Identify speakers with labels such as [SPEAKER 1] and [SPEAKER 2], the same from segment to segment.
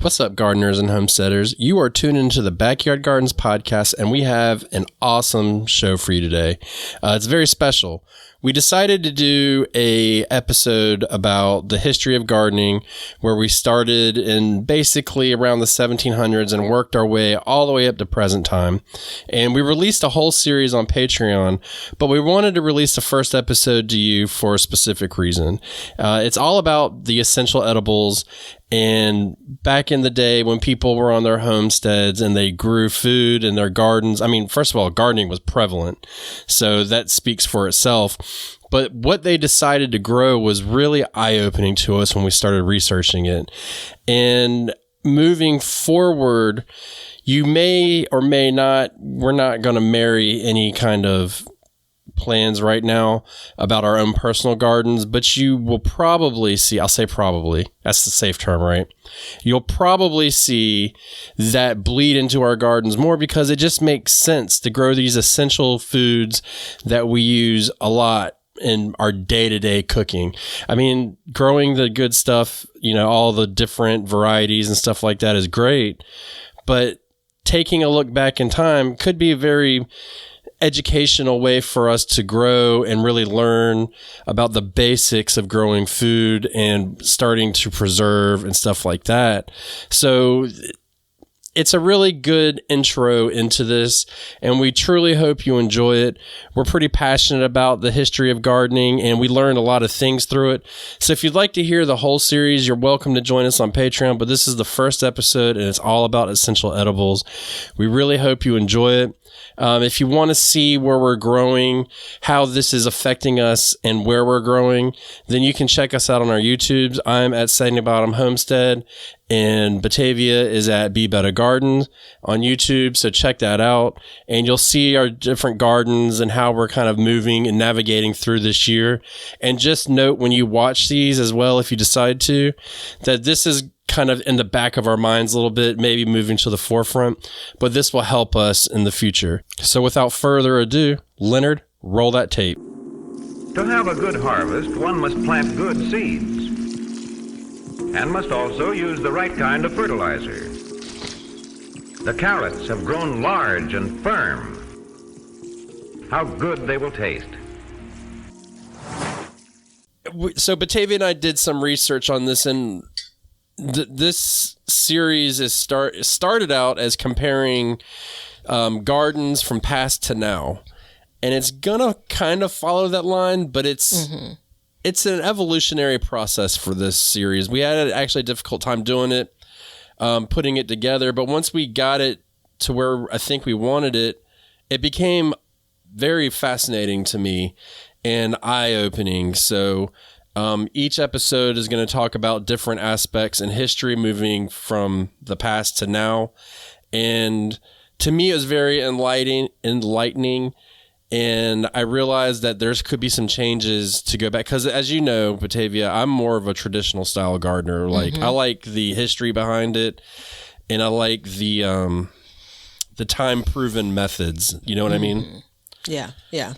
[SPEAKER 1] What's up, gardeners and homesteaders? You are tuned into the Backyard Gardens podcast, and we have an awesome show for you today. It's very special. We decided to do a episode about the history of gardening, where we started in basically around the 1700s and worked our way all the way up to present time. And we released a whole series on Patreon, but we wanted to release the first episode to you for a specific reason. It's all about the essential edibles. And back in the day when people were on their homesteads and they grew food in their gardens, I mean, first of all, gardening was prevalent, so that speaks for itself. But what they decided to grow was really eye-opening to us when we started researching it. And moving forward, you may or may not, we're not going to marry any kind of plans right now about our own personal gardens, but you will probably see, I'll say probably, that's the safe term, right? You'll probably see that bleed into our gardens more because it just makes sense to grow these essential foods that we use a lot in our day-to-day cooking. I mean, growing the good stuff, all the different varieties and stuff like that is great, but taking a look back in time could be a very educational way for us to grow and really learn about the basics of growing food and starting to preserve and stuff like that. So it's a really good intro into this, and we truly hope you enjoy it. We're pretty passionate about the history of gardening, and we learned a lot of things through it. So if you'd like to hear the whole series, you're welcome to join us on Patreon, but this is the first episode, and it's all about essential edibles. We really hope you enjoy it. If you want to see where we're growing, how this is affecting us, and where we're growing, then you can check us out on our YouTubes. I'm at Sandy Bottom Homestead, and Batavia is at Be Better Gardens on YouTube. So check that out, and you'll see our different gardens and how we're kind of moving and navigating through this year. And just note when you watch these as well, if you decide to, that this is kind of in the back of our minds a little bit, maybe moving to the forefront, but this will help us in the future. So without further ado, Leonard, roll that tape.
[SPEAKER 2] To have a good harvest, one must plant good seeds and must also use the right kind of fertilizer. The carrots have grown large and firm. How good they will taste.
[SPEAKER 1] So Batavia and I did some research on this, and this series is started out as comparing gardens from past to now, and it's gonna kind of follow that line, but it's an evolutionary process for this series. We had actually a difficult time doing it, putting it together, but once we got it to where I think we wanted it, it became very fascinating to me and eye-opening. So each episode is going to talk about different aspects in history moving from the past to now. And to me, it was very enlightening. And I realized that there could be some changes to go back. Because as you know, Batavia, I'm more of a traditional style gardener. Like I like the history behind it. And I like the time-proven methods. You know what I mean?
[SPEAKER 3] Yeah, yeah.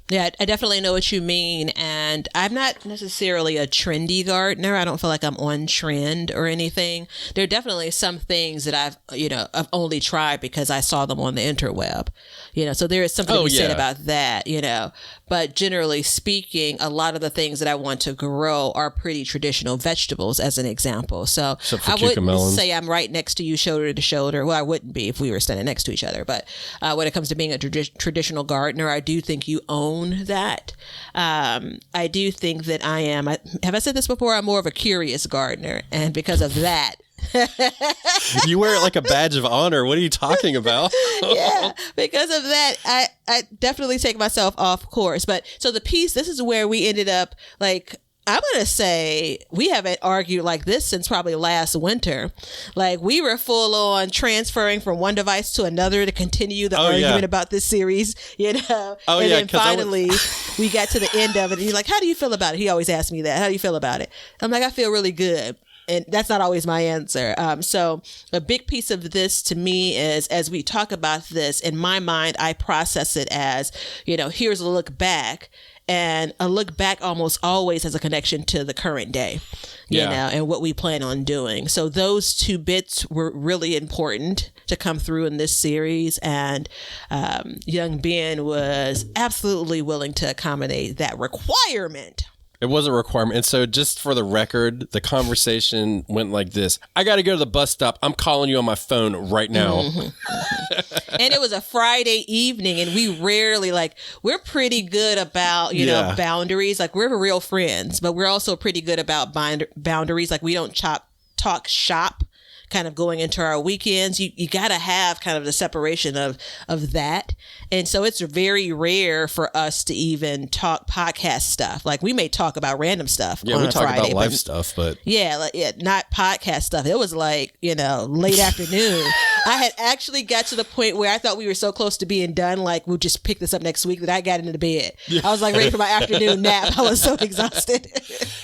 [SPEAKER 3] Yeah, I definitely know what you mean. And I'm not necessarily a trendy gardener. I don't feel like I'm on trend or anything. There are definitely some things that I've only tried because I saw them on the interweb. So there is something to be said about that, But generally speaking, a lot of the things that I want to grow are pretty traditional vegetables, as an example. So I wouldn't say I'm right next to you shoulder to shoulder. Well, I wouldn't be if we were standing next to each other. But when it comes to being a traditional gardener, I do think you own that. I do think that I am. Have I said this before? I'm more of a curious gardener. And because of that,
[SPEAKER 1] you wear it like a badge of honor. What are you talking about?
[SPEAKER 3] Yeah, because of that, I definitely take myself off course. But so this is where we ended up, like, I'm going to say we haven't argued like this since probably last winter. Like, we were full on transferring from one device to another to continue the argument about this series, and then finally we got to the end of it, and he's like, how do you feel about it? He always asks me that. How do you feel about it? I'm like, I feel really good. And that's not always my answer. So a big piece of this to me is, as we talk about this, in my mind, I process it as, here's a look back. And a look back almost always has a connection to the current day, you know, and what we plan on doing. So those two bits were really important to come through in this series. And young Ben was absolutely willing to accommodate that requirement.
[SPEAKER 1] It was a requirement. And so just for the record, the conversation went like this. I got to go to the bus stop. I'm calling you on my phone right now.
[SPEAKER 3] And it was a Friday evening, and we rarely, we're pretty good about, know, boundaries. Like, we're real friends, but we're also pretty good about boundaries. Like, we don't talk shop kind of going into our weekends. You got to have kind of the separation of that. And so it's very rare for us to even talk podcast stuff. Like, we may talk about random stuff on
[SPEAKER 1] we
[SPEAKER 3] a
[SPEAKER 1] talk
[SPEAKER 3] Friday,
[SPEAKER 1] about life stuff, but
[SPEAKER 3] not podcast stuff. It was late afternoon. I had actually got to the point where I thought we were so close to being done, like, we'll just pick this up next week, that I got into bed. I was ready for my afternoon nap. I was so exhausted.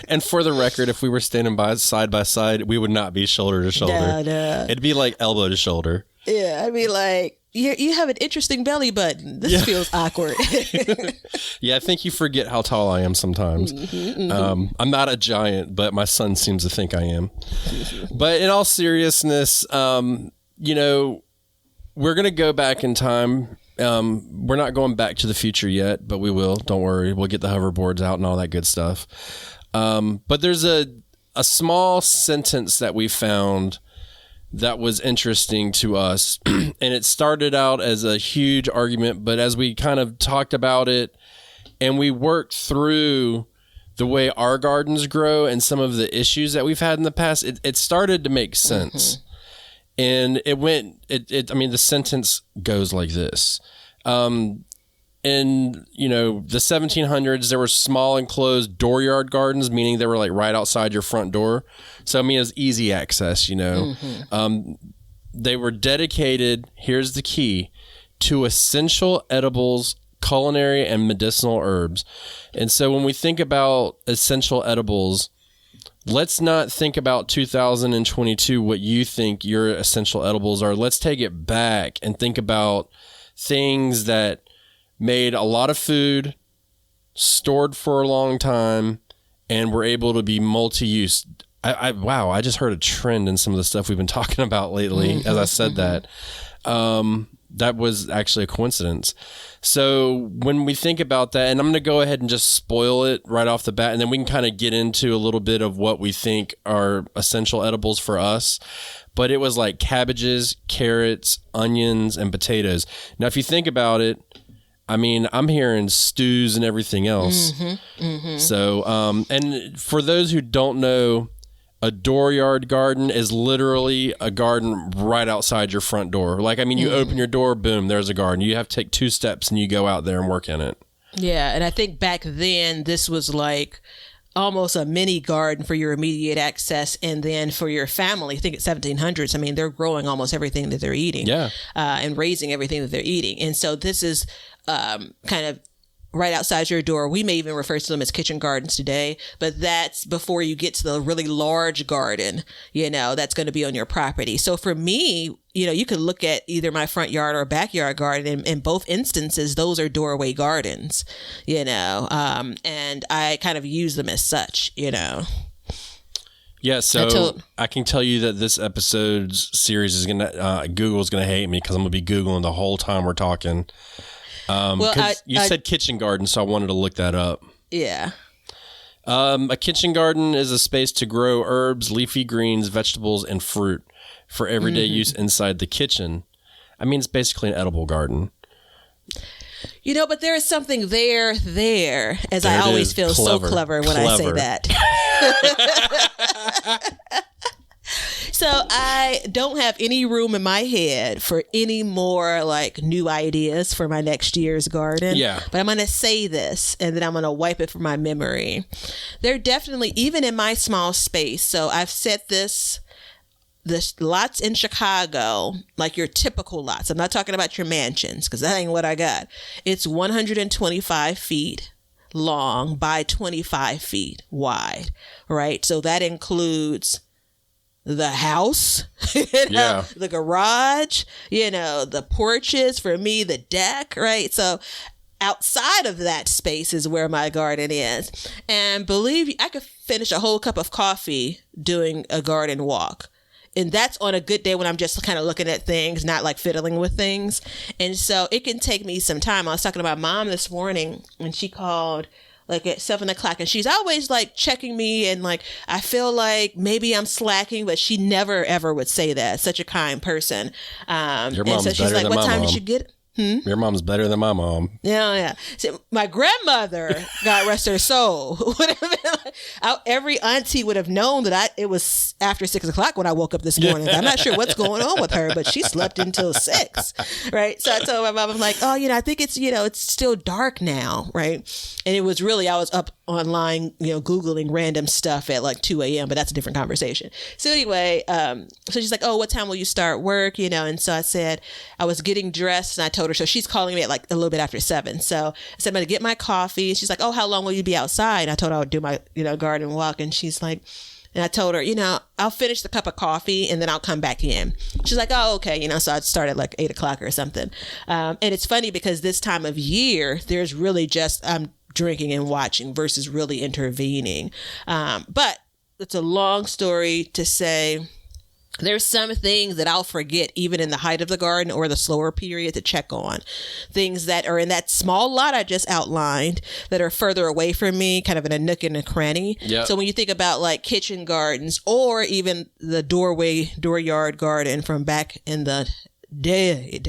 [SPEAKER 1] And for the record, if we were standing side by side, we would not be shoulder to shoulder.
[SPEAKER 3] No.
[SPEAKER 1] It'd be like elbow to shoulder.
[SPEAKER 3] Yeah, I'd be like, you have an interesting belly button. This feels awkward.
[SPEAKER 1] Yeah, I think you forget how tall I am sometimes. I'm not a giant, but my son seems to think I am. But in all seriousness, we're going to go back in time. We're not going back to the future yet, but we will. Don't worry. We'll get the hoverboards out and all that good stuff. But there's a small sentence that we found that was interesting to us. And it started out as a huge argument, but as we kind of talked about it and we worked through the way our gardens grow and some of the issues that we've had in the past, it started to make sense. And the sentence goes like this. In, the 1700s, there were small enclosed dooryard gardens, meaning they were right outside your front door. So, it was easy access, They were dedicated, here's the key, to essential edibles, culinary and medicinal herbs. And so when we think about essential edibles, let's not think about 2022, what you think your essential edibles are. Let's take it back and think about things that made a lot of food, stored for a long time, and were able to be multi-use. I just heard a trend in some of the stuff we've been talking about lately as I said that. That was actually a coincidence. So when we think about that, and I'm going to go ahead and just spoil it right off the bat, and then we can kind of get into a little bit of what we think are essential edibles for us. But it was like cabbages, carrots, onions, and potatoes. Now, if you think about it, I'm hearing stews and everything else. So, and for those who don't know, a dooryard garden is literally a garden right outside your front door. You open your door, boom, there's a garden. You have to take 2 steps and you go out there and work in it.
[SPEAKER 3] Yeah, and I think back then this was like almost a mini garden for your immediate access, and then for your family. I think it's 1700s. They're growing almost everything that they're eating, and raising everything that they're eating. And so this is kind of right outside your door. We may even refer to them as kitchen gardens today, but that's before you get to the really large garden, that's going to be on your property. So for me, you could look at either my front yard or backyard garden. In both instances, those are doorway gardens, and I kind of use them as such, Yeah,
[SPEAKER 1] so I can tell you that this episode's series is Google's gonna hate me because I'm gonna be Googling the whole time we're talking. You said kitchen garden, so I wanted to look that up.
[SPEAKER 3] Yeah.
[SPEAKER 1] A kitchen garden is a space to grow herbs, leafy greens, vegetables, and fruit for everyday use inside the kitchen. It's basically an edible garden.
[SPEAKER 3] But there is something there, as I always feel so clever when I say that. So I don't have any room in my head for any more new ideas for my next year's garden.
[SPEAKER 1] Yeah.
[SPEAKER 3] But I'm going to say this, and then I'm going to wipe it from my memory. They're definitely, even in my small space. So I've set this lots in Chicago, like your typical lots. I'm not talking about your mansions, because that ain't what I got. It's 125 feet long by 25 feet wide, right? So that includes the house, the garage, the porches, for me, the deck, right? So outside of that space is where my garden is. And believe you, I could finish a whole cup of coffee doing a garden walk. And that's on a good day when I'm just kind of looking at things, not like fiddling with things. And so it can take me some time. I was talking to my mom this morning and she called like at 7:00, and she's always like checking me, and like I feel like maybe I'm slacking, but she never ever would say that. Such a kind person.
[SPEAKER 1] Your mom's
[SPEAKER 3] and so she's like, "What time did you get?"
[SPEAKER 1] Your mom's better than my mom.
[SPEAKER 3] Yeah. So my grandmother, God rest her soul, would have been like, every auntie would have known that it was after 6:00 when I woke up this morning. I'm not sure what's going on with her, but she slept until 6, right? So I told my mom, I'm like, oh, I think it's, it's still dark now, right? And it was really, I was up online, Googling random stuff at like 2 a.m., but that's a different conversation. So anyway, so she's like, oh, what time will you start work? And so I said, I was getting dressed, and I told her, so she's calling me at like a little bit after 7. So I said, I'm going to get my coffee. She's like, oh, how long will you be outside? And I told her I would do my, garden walk. And she's like, and I told her, I'll finish the cup of coffee and then I'll come back in. She's like, oh, okay. So I started like 8:00 or something. And it's funny because this time of year, there's really just, drinking and watching versus really intervening. But it's a long story to say, there's some things that I'll forget even in the height of the garden or the slower period to check on. Things that are in that small lot I just outlined that are further away from me, kind of in a nook and a cranny.
[SPEAKER 1] Yep.
[SPEAKER 3] So when you think about like kitchen gardens or even the dooryard garden from back in the day,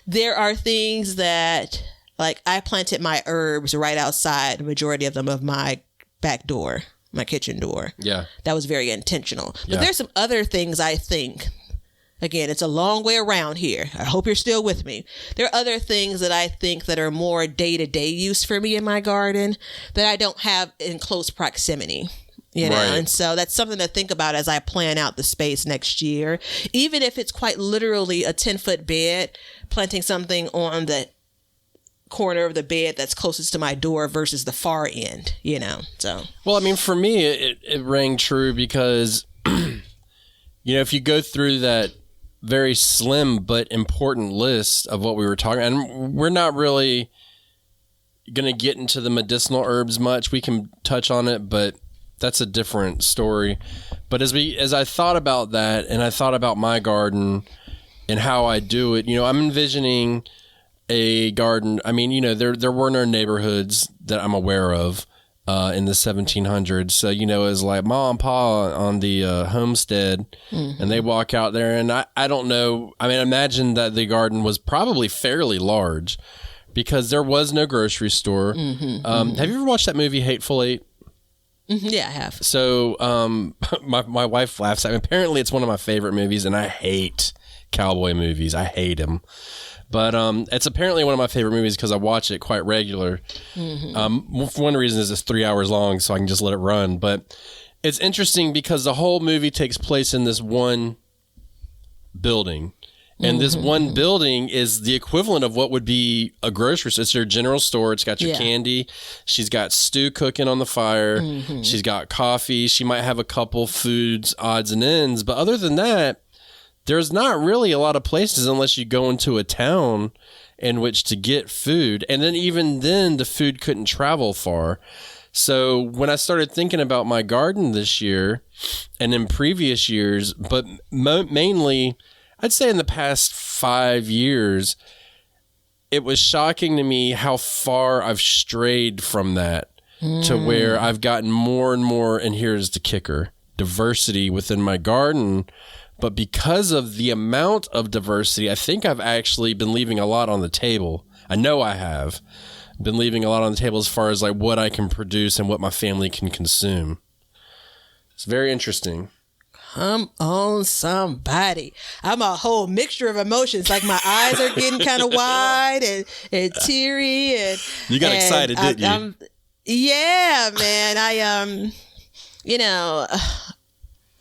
[SPEAKER 3] there are things that like I planted my herbs right outside, the majority of them of my back door. My kitchen door.
[SPEAKER 1] Yeah.
[SPEAKER 3] That was very intentional. But there's some other things I think, again, it's a long way around here. I hope you're still with me. There are other things that I think that are more day-to-day use for me in my garden that I don't have in close proximity. Right. And so that's something to think about as I plan out the space next year. Even if it's quite literally a 10-foot bed, planting something on the corner of the bed that's closest to my door versus the far end, so.
[SPEAKER 1] Well, I mean, for me, it rang true because, if you go through that very slim but important list of what we were talking, and we're not really going to get into the medicinal herbs much. We can touch on it, but that's a different story. But as I thought about that, and I thought about my garden and how I do it, I'm envisioning a garden. I mean, there were no neighborhoods that I'm aware of in the 1700s. So, it was like Ma and Pa on the homestead, and they walk out there. And I don't know. I mean, imagine that the garden was probably fairly large because there was no grocery store. Have you ever watched that movie Hateful Eight?
[SPEAKER 3] Yeah, I have.
[SPEAKER 1] So my wife laughs at me. Apparently, it's one of my favorite movies, and I hate cowboy movies. I hate them. But it's apparently one of my favorite movies because I watch it quite regular. For one reason is it's 3 hours long, so I can just let it run. But it's interesting because the whole movie takes place in this one building. And this one building is the equivalent of what would be a grocery store. It's your general store. It's got your candy. She's got stew cooking on the fire. She's got coffee. She might have a couple foods, odds and ends. But other than that, there's not really a lot of places unless you go into a town in which to get food. And then even then, the food couldn't travel far. So when I started thinking about my garden this year and in previous years, but mainly, I'd say in the past 5 years, it was shocking to me how far I've strayed from that to where I've gotten more and more, and here's the kicker, diversity within my garden. But because of the amount of diversity, I think I've actually been leaving a lot on the table. I know I have been leaving a lot on the table as far as like what I can produce and what my family can consume. It's very interesting.
[SPEAKER 3] Come on, somebody. I'm a whole mixture of emotions. Like my eyes are getting kind of wide and teary. And
[SPEAKER 1] you got excited, didn't you?
[SPEAKER 3] Yeah, man.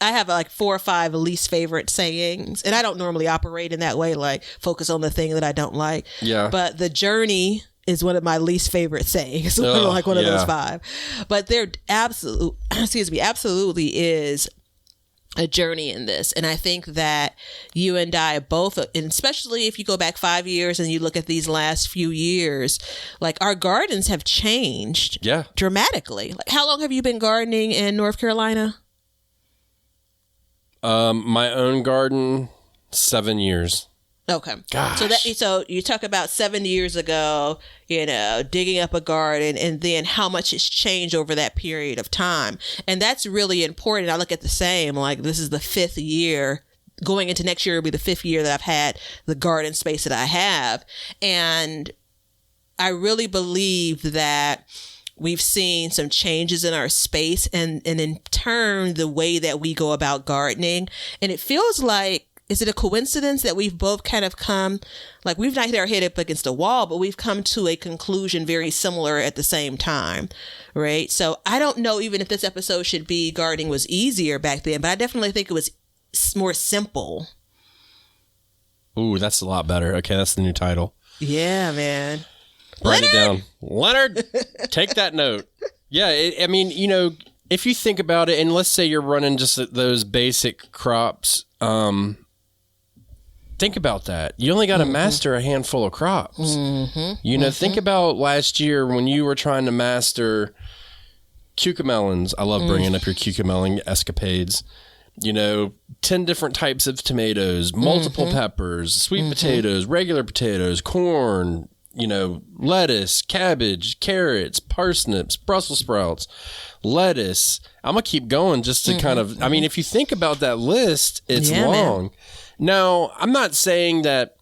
[SPEAKER 3] I have like 4 or 5 least favorite sayings, and I don't normally operate in that way, like focus on the thing that I don't like.
[SPEAKER 1] Yeah.
[SPEAKER 3] But the journey is one of my least favorite sayings. Like one of those 5. But there absolutely is a journey in this. And I think that you and I both, and especially if you go back 5 years and you look at these last few years, like our gardens have changed dramatically. Like, how long have you been gardening in North Carolina?
[SPEAKER 1] My own garden, 7 years.
[SPEAKER 3] Okay.
[SPEAKER 1] Gosh.
[SPEAKER 3] So you talk about 7 years ago, digging up a garden, and then how much it's changed over that period of time. And that's really important. I look at the same, like this is the 5th year. Going into next year will be the 5th year that I've had the garden space that I have. And I really believe that we've seen some changes in our space and in turn, the way that we go about gardening. And it feels like, is it a coincidence that we've both kind of come, like we've not hit our head up against a wall, but we've come to a conclusion very similar at the same time, right? So I don't know even if this episode should be gardening was easier back then, but I definitely think it was more simple.
[SPEAKER 1] Ooh, that's a lot better. Okay, that's the new title.
[SPEAKER 3] Yeah, man.
[SPEAKER 1] Write it down. Leonard, take that note. Yeah, I mean, if you think about it, and let's say you're running just those basic crops, think about that. You only got to master a handful of crops. Think about last year when you were trying to master cucamelons. I love bringing up your cucamelon escapades. 10 different types of tomatoes, multiple peppers, sweet potatoes, regular potatoes, corn, lettuce, cabbage, carrots, parsnips, Brussels sprouts, lettuce. I'm going to keep going just to kind of, I mean, if you think about that list, it's long. Man. Now, I'm not saying that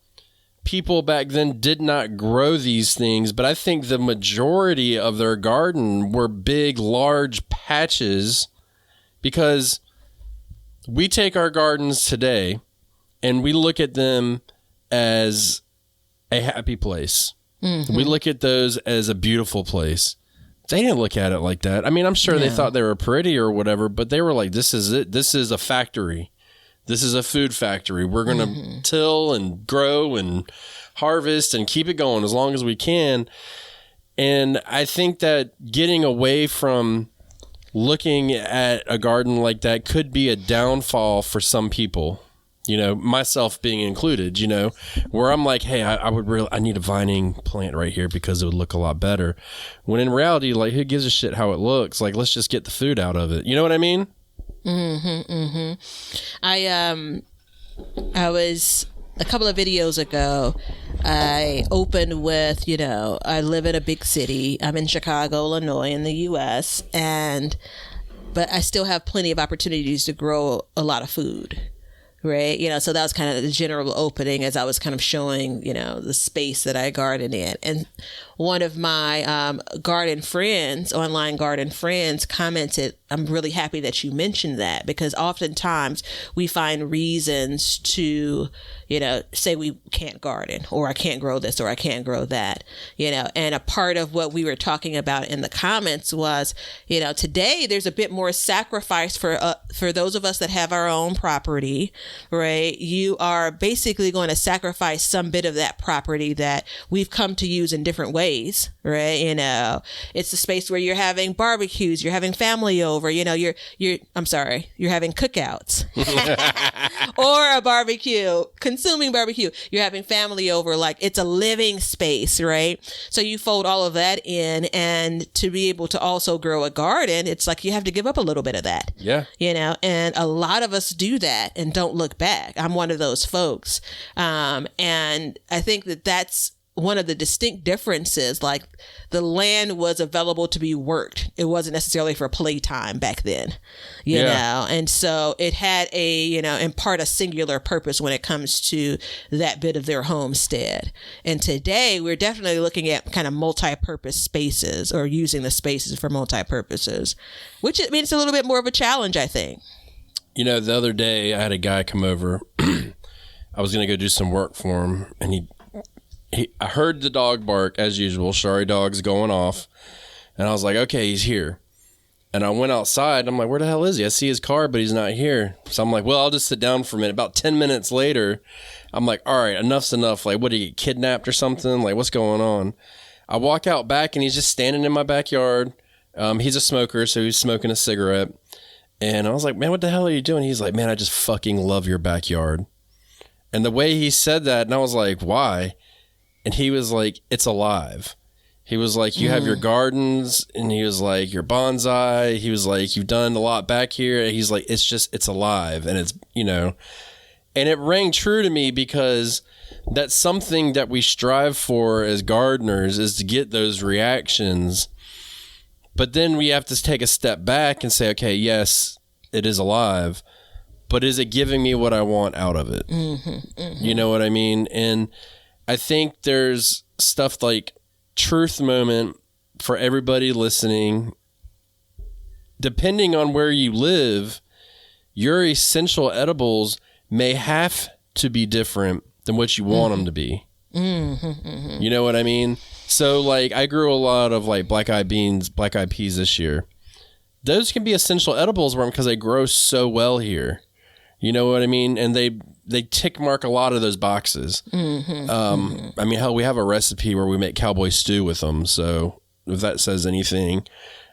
[SPEAKER 1] people back then did not grow these things, but I think the majority of their garden were big, large patches, because we take our gardens today and we look at them as a happy place. We look at those as a beautiful place. They didn't look at it like that. I mean, I'm sure they thought they were pretty or whatever, but they were like, this is it. This is a factory. This is a food factory. We're going to till and grow and harvest and keep it going as long as we can. And I think that getting away from looking at a garden like that could be a downfall for some people, myself being included, where I'm like, hey, I need a vining plant right here because it would look a lot better. When in reality, like, who gives a shit how it looks? Like, let's just get the food out of it. You know what I mean?
[SPEAKER 3] I was a couple of videos ago, I opened with, I live in a big city. I'm in Chicago, Illinois, in the U.S., but I still have plenty of opportunities to grow a lot of food. Right. So that was kind of the general opening as I was kind of showing, the space that I garden in. And one of my online garden friends commented, I'm really happy that you mentioned that, because oftentimes we find reasons to, say we can't garden, or I can't grow this, or I can't grow that, and a part of what we were talking about in the comments was, today there's a bit more sacrifice for those of us that have our own property, right? You are basically going to sacrifice some bit of that property that we've come to use in different ways, right? It's a space where you're having barbecues, you're having family over, you're having cookouts or a barbecue, consuming barbecue. You're having family over, like it's a living space, right? So you fold all of that in, and to be able to also grow a garden, it's like you have to give up a little bit of that.
[SPEAKER 1] Yeah.
[SPEAKER 3] And a lot of us do that and don't look back. I'm one of those folks. And I think that that's one of the distinct differences. Like, the land was available to be worked. It wasn't necessarily for playtime back then, you know? And so it had in part a singular purpose when it comes to that bit of their homestead. And today we're definitely looking at kind of multi-purpose spaces, or using the spaces for multi-purposes, which it's a little bit more of a challenge, I think.
[SPEAKER 1] The other day I had a guy come over. I was going to go do some work for him, and I heard the dog bark as usual. Sorry, dog's going off. And I was like, okay, he's here. And I went outside. I'm like, where the hell is he? I see his car, but he's not here. So I'm like, well, I'll just sit down for a minute. About 10 minutes later, I'm like, all right, enough's enough. Like, what, did he get kidnapped or something? Like, what's going on? I walk out back and he's just standing in my backyard. He's a smoker, so he's smoking a cigarette. And I was like, man, what the hell are you doing? He's like, man, I just fucking love your backyard. And the way he said that, and I was like, why? And he was like, it's alive. He was like, you have your gardens, and he was like, your bonsai. He was like, you've done a lot back here. And he's like, it's alive. And it's, you know, and it rang true to me because that's something that we strive for as gardeners is to get those reactions. But then we have to take a step back and say, okay, yes, it is alive, but is it giving me what I want out of it? You know what I mean? And I think there's stuff like truth moment for everybody listening. Depending on where you live, your essential edibles may have to be different than what you want them to be. You know what I mean? So like I grew a lot of like black eyed peas this year. Those can be essential edibles because they grow so well here. You know what I mean? And they tick mark a lot of those boxes. I mean, hell, we have a recipe where we make cowboy stew with them. So if that says anything.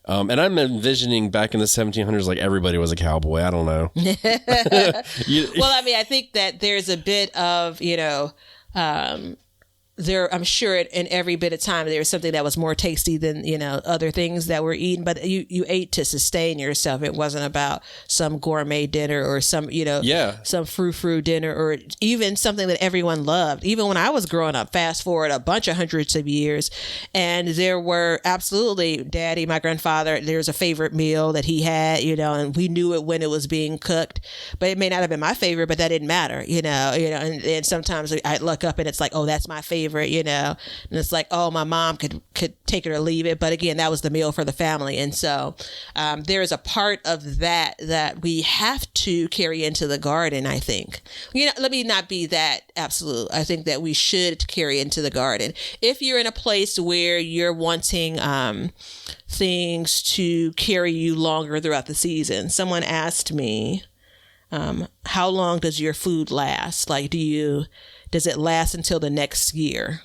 [SPEAKER 1] And I'm envisioning back in the 1700s, like everybody was a cowboy. I don't know.
[SPEAKER 3] Well, I mean, I think that there's a bit of, you know, I'm sure in every bit of time there was something that was more tasty than, you know, other things that were eaten, but you ate to sustain yourself. It wasn't about some gourmet dinner or some, you know, some frou-frou dinner or even something that everyone loved. Even when I was growing up, fast forward a bunch of hundreds of years, and there were absolutely Daddy, my grandfather, there's a favorite meal that he had, you know, and we knew it when it was being cooked, but it may not have been my favorite, but that didn't matter, you know, and sometimes I'd look up and it's like, oh, that's my favorite, you know, and it's like, oh, my mom could take it or leave it, but again, that was the meal for the family. And so there is a part of that we have to carry into the garden. I think, you know, let me not be that absolute. I think that we should carry into the garden. If you're in a place where you're wanting things to carry you longer throughout the season, someone asked me, how long does your food last? Like, does it last until the next year?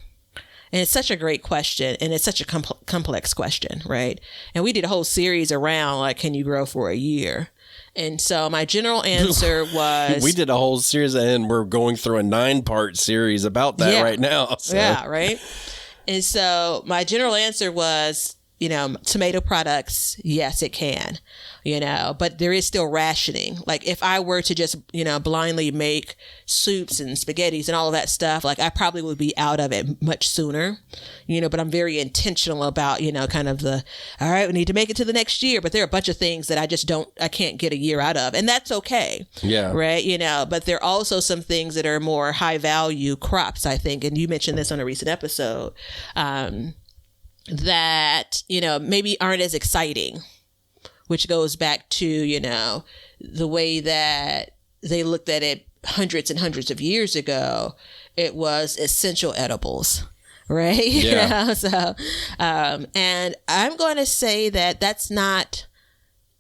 [SPEAKER 3] And it's such a great question. And it's such a complex question, right? And we did a whole series around, like, can you grow for a year? And so my general answer was... We did
[SPEAKER 1] a whole series and we're going through a 9-part series about that right now. So.
[SPEAKER 3] Yeah, right? And so my general answer was, you know, tomato products, yes, it can, you know, but there is still rationing. Like if I were to just, you know, blindly make soups and spaghettis and all of that stuff, like I probably would be out of it much sooner, you know, but I'm very intentional about, you know, kind of all right, we need to make it to the next year, but there are a bunch of things that I can't get a year out of, and that's okay. Yeah. Right. You know, but there are also some things that are more high value crops, I think. And you mentioned this on a recent episode, that, you know, maybe aren't as exciting, which goes back to, you know, the way that they looked at it hundreds and hundreds of years ago. It was essential edibles, right? Yeah. You know? So, and I'm going to say that that's not,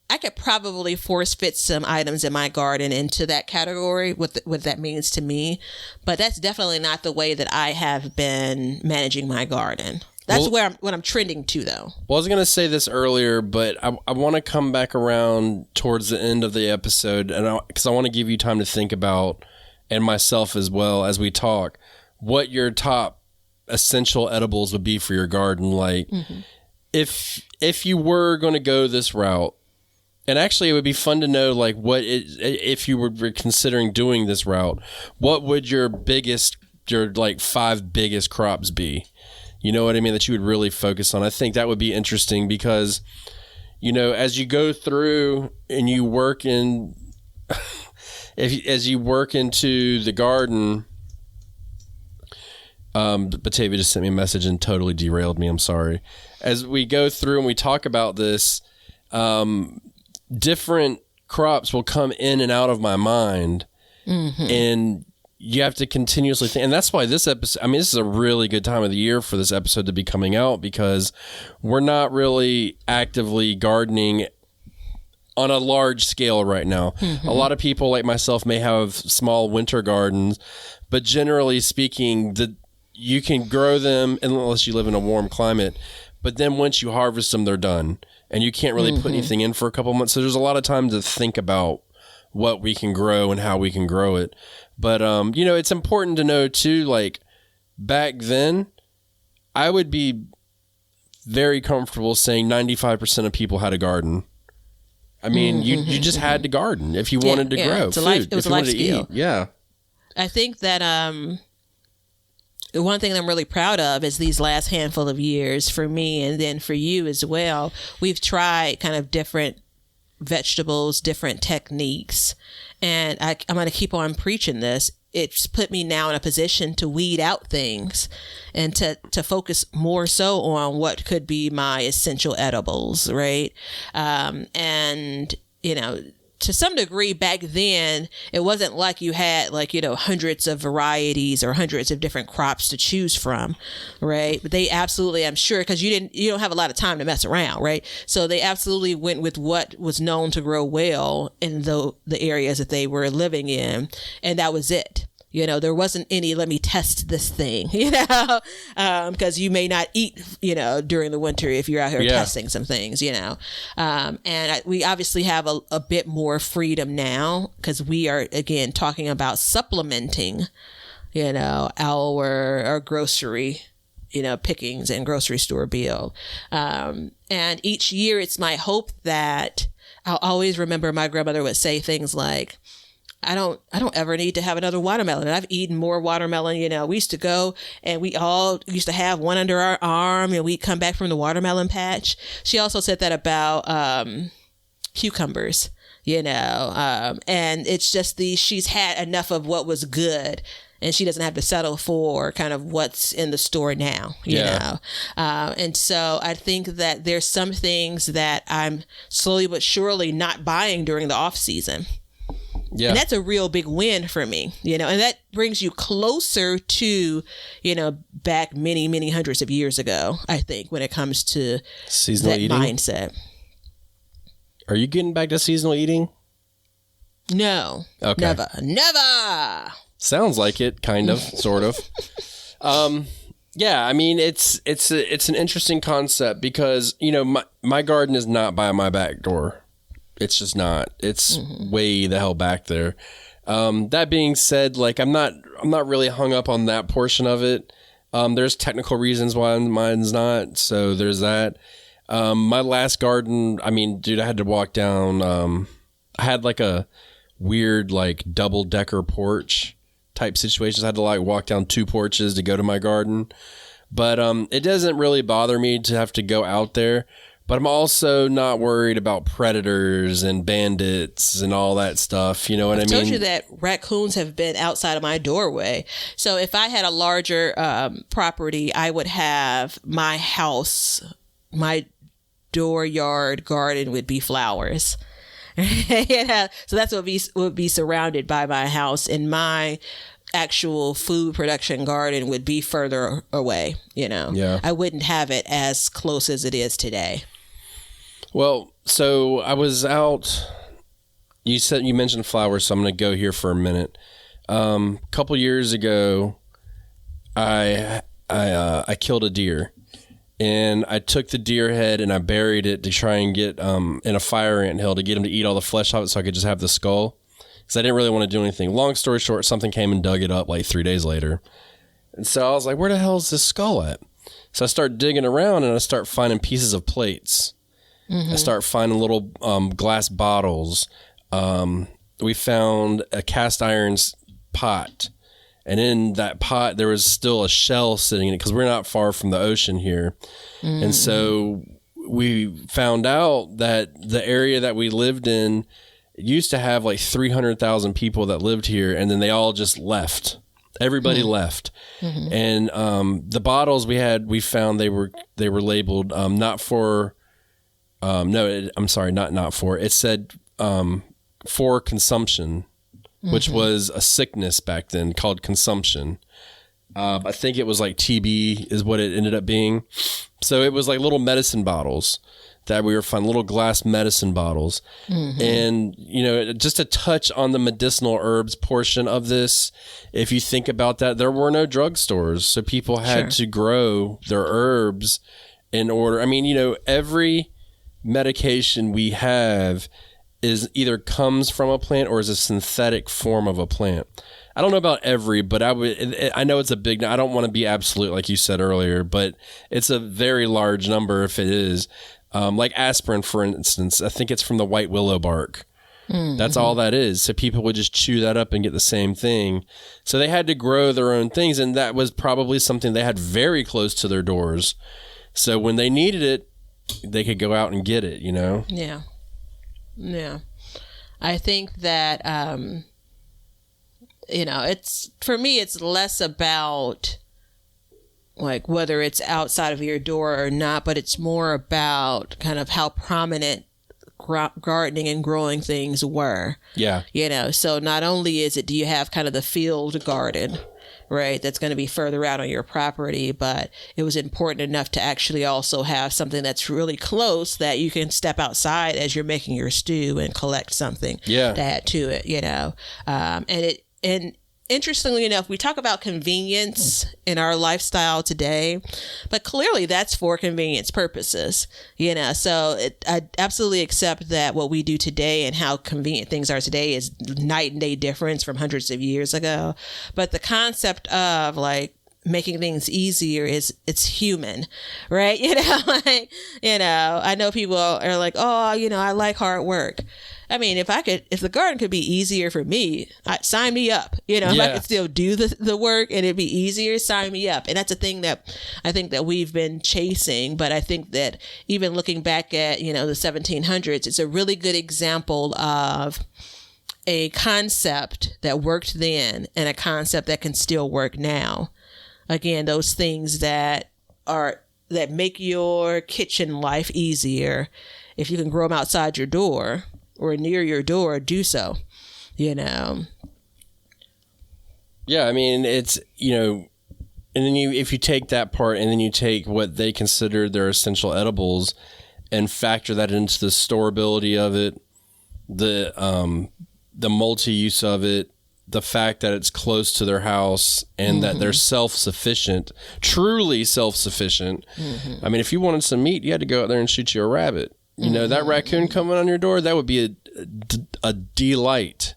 [SPEAKER 3] I could probably force fit some items in my garden into that category, what that means to me, but that's definitely not the way that I have been managing my garden. That's what I'm trending to, though. Well,
[SPEAKER 1] I was going to say this earlier, but I want to come back around towards the end of the episode, and because I want to give you time to think about, and myself as well as we talk, what your top essential edibles would be for your garden. Like, if you were going to go this route, and actually it would be fun to know, like, if you were considering doing this route, what would your like 5 biggest crops be? You know what I mean? That you would really focus on. I think that would be interesting because, you know, as you go through and you work in, as you work into the garden, Batavia just sent me a message and totally derailed me. I'm sorry. As we go through and we talk about this, different crops will come in and out of my mind, and you have to continuously think. And that's why this episode, I mean, this is a really good time of the year for this episode to be coming out, because we're not really actively gardening on a large scale right now. A lot of people like myself may have small winter gardens, but generally speaking, you can grow them unless you live in a warm climate. But then once you harvest them, they're done. And you can't really put anything in for a couple months. So there's a lot of time to think about what we can grow and how we can grow it. But, you know, it's important to know too, like back then, I would be very comfortable saying 95% of people had a garden. I mean, you just had to garden if you wanted to grow food.
[SPEAKER 3] It was a life skill.
[SPEAKER 1] Yeah.
[SPEAKER 3] I think that the one thing I'm really proud of is these last handful of years for me, and then for you as well, we've tried kind of different vegetables, different techniques. And I'm going to keep on preaching this. It's put me now in a position to weed out things and to focus more so on what could be my essential edibles, right? And, you know, to some degree back then, it wasn't like you had like, you know, hundreds of varieties or hundreds of different crops to choose from, right? But they absolutely, I'm sure, because you don't have a lot of time to mess around, right? So they absolutely went with what was known to grow well in the areas that they were living in. And that was it. You know, there wasn't any, let me test this thing, you know, because you may not eat, you know, during the winter if you're out here testing some things, you know. We obviously have a bit more freedom now because we are, again, talking about supplementing, you know, our grocery, you know, pickings and grocery store bill. And each year it's my hope that I'll always remember my grandmother would say things like, I don't ever need to have another watermelon. And I've eaten more watermelon. You know, we used to go and we all used to have one under our arm and we'd come back from the watermelon patch. She also said that about cucumbers, you know, and it's just she's had enough of what was good and she doesn't have to settle for kind of what's in the store now, you know. And so I think that there's some things that I'm slowly but surely not buying during the off season. Yeah. And that's a real big win for me, you know, and that brings you closer to, you know, back many, many hundreds of years ago, I think, when it comes to
[SPEAKER 1] seasonal eating
[SPEAKER 3] mindset.
[SPEAKER 1] Are you getting back to seasonal eating?
[SPEAKER 3] No. Okay. Never.
[SPEAKER 1] Sounds like it, kind of, sort of. Yeah, I mean, it's an interesting concept because, you know, my garden is not by my back door. It's just not. It's way the hell back there. That being said, like I'm not really hung up on that portion of it. There's technical reasons why mine's not. So there's that. My last garden, I mean, dude, I had to walk down. I had like a weird like double decker porch type situations. I had to like walk down 2 porches to go to my garden. But it doesn't really bother me to have to go out there. But I'm also not worried about predators and bandits and all that stuff. You know what I mean?
[SPEAKER 3] I told you that raccoons have been outside of my doorway. So if I had a larger property, I would have my house, my dooryard garden would be flowers. Yeah, so that's what would be surrounded by my house, and my actual food production garden would be further away. You know, I wouldn't have it as close as it is today.
[SPEAKER 1] Well, so I was out. You mentioned flowers, so I'm going to go here for a minute. A couple years ago, I killed a deer, and I took the deer head and I buried it to try and get in a fire anthill to get him to eat all the flesh off it, so I could just have the skull. Because I didn't really want to do anything. Long story short, something came and dug it up like 3 days later, and so I was like, "Where the hell is this skull at?" So I start digging around and I start finding pieces of plates. I start finding little glass bottles. We found a cast iron pot. And in that pot, there was still a shell sitting in it because we're not far from the ocean here. And so we found out that the area that we lived in used to have like 300,000 people that lived here. And then they all just left. Everybody left. And the bottles we found they were labeled not for... not for. It said for consumption, which was a sickness back then called consumption. I think it was like TB is what it ended up being. So it was like little medicine bottles that we were finding, little glass medicine bottles. And, just to touch on the medicinal herbs portion of this, if you think about that, there were no drugstores. So people had to grow their herbs in order. I mean, every medication we have is either comes from a plant or is a synthetic form of a plant. I don't know about every, but I know it's a big, I don't want to be absolute like you said earlier, but it's a very large number if it is. Like aspirin, for instance, I think it's from the white willow bark. That's all that is. So people would just chew that up and get the same thing. So they had to grow their own things, and that was probably something they had very close to their doors. So when they needed it, they could go out and get it,
[SPEAKER 3] Yeah. Yeah. I think that, it's, for me, it's less about like whether it's outside of your door or not, but it's more about kind of how prominent gardening and growing things were.
[SPEAKER 1] Yeah.
[SPEAKER 3] So not only do you have kind of the field garden, right, that's going to be further out on your property, but it was important enough to actually also have something that's really close that you can step outside as you're making your stew and collect something to add to it, and interestingly enough, we talk about convenience in our lifestyle today, but clearly that's for convenience purposes, so I absolutely accept that what we do today and how convenient things are today is night and day difference from hundreds of years ago. But the concept of like making things easier it's human, right? I know people are like, oh, I like hard work. I mean, if the garden could be easier for me, sign me up. If I could still do the work and it'd be easier, sign me up. And that's a thing that I think that we've been chasing. But I think that even looking back at, the 1700s, it's a really good example of a concept that worked then and a concept that can still work now. Again, those things that make your kitchen life easier. If you can grow them outside your door or near your door, do so, Yeah,
[SPEAKER 1] I mean, it's, and then if you take that part and then you take what they consider their essential edibles and factor that into the storability of it, the multi-use of it, the fact that it's close to their house and that they're self-sufficient, truly self-sufficient. I mean, if you wanted some meat, you had to go out there and shoot you a rabbit. That raccoon coming on your door, that would be a delight.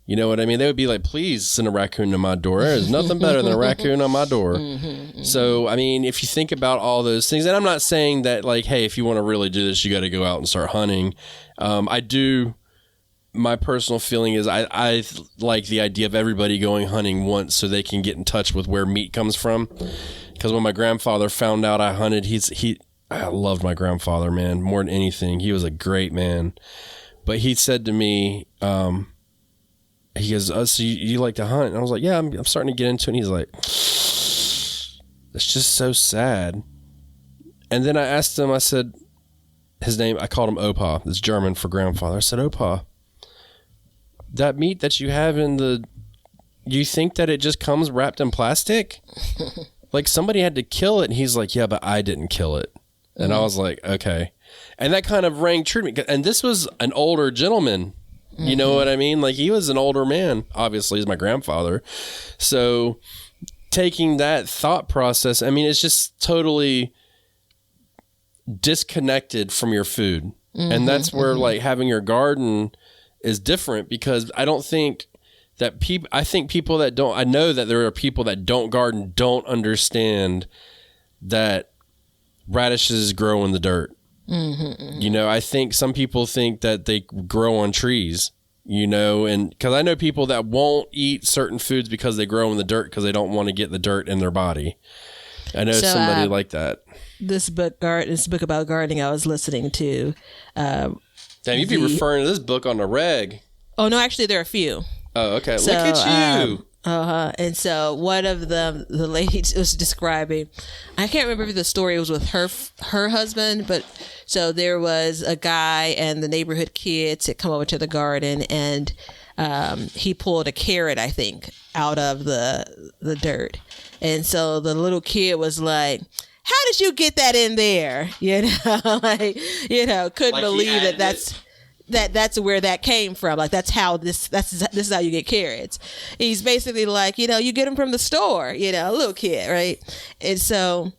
[SPEAKER 1] You know what I mean? They would be like, please send a raccoon to my door. There's nothing better than a raccoon on my door. So, I mean, if you think about all those things, and I'm not saying that like, hey, if you want to really do this, you got to go out and start hunting. My personal feeling is I like the idea of everybody going hunting once so they can get in touch with where meat comes from. Because when my grandfather found out I hunted, I loved my grandfather, man, more than anything. He was a great man. But he said to me, he goes, oh, so you like to hunt? And I was like, yeah, I'm starting to get into it. And he's like, it's just so sad. And then I asked him, I said, his name, I called him Opa. It's German for grandfather. I said, Opa, that meat that you have you think that it just comes wrapped in plastic? Like somebody had to kill it. And he's like, yeah, but I didn't kill it. And I was like, okay. And that kind of rang true to me. And this was an older gentleman. You know what I mean? Like he was an older man, obviously, he's my grandfather. So taking that thought process, I mean, it's just totally disconnected from your food. And that's where like having your garden is different, because I don't think that I know that there are people that don't garden, don't understand that radishes grow in the dirt. I think some people think that they grow on trees, and because I know people that won't eat certain foods because they grow in the dirt because they don't want to get the dirt in their body. I know somebody like that.
[SPEAKER 3] This book about gardening I was listening to. Damn,
[SPEAKER 1] you'd be referring to this book on the reg.
[SPEAKER 3] Oh, no, actually, there are a few.
[SPEAKER 1] Oh, okay. So, look at you.
[SPEAKER 3] And so one of them, the lady was describing, I can't remember if the story was with her husband, but so there was a guy and the neighborhood kids had come over to the garden, and he pulled a carrot, I think, out of the dirt. And so the little kid was like, how did you get that in there? You know, couldn't
[SPEAKER 1] Like
[SPEAKER 3] believe that's where that came from. Like, this is how you get carrots. He's basically like, you get them from the store, a little kid, right? And so